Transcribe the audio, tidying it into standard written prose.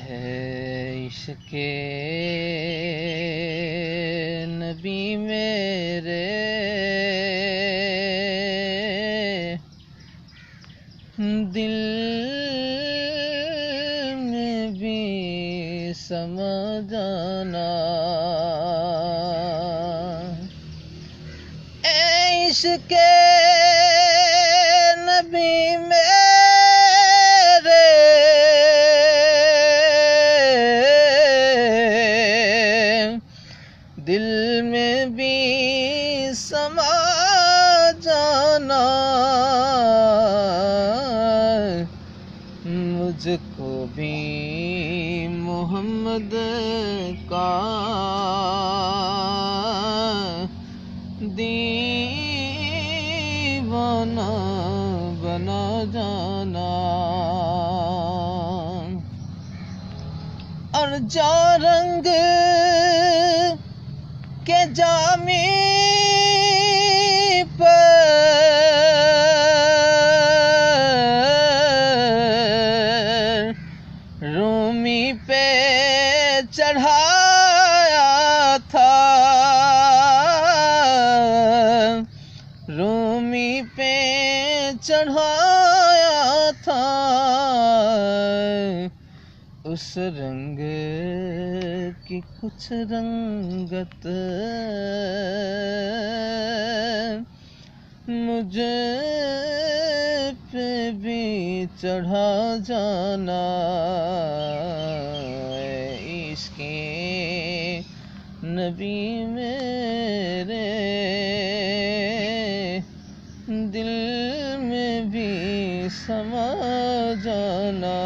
ہے عشق نبی میرے دل میں بھی سما جانا، اے عشق نبی میرے دل میں بھی سما جانا، مجھ کو بھی محمد کا دیوانہ بنا جانا، اور جو رنگ کے جامی پر رومی پہ چڑھایا تھا، رومی پہ چڑھایا تھا، اس رنگ کی کچھ رنگت مجھے پہ بھی چڑھا جانا، عشق نبی میرے دل میں بھی سما جانا۔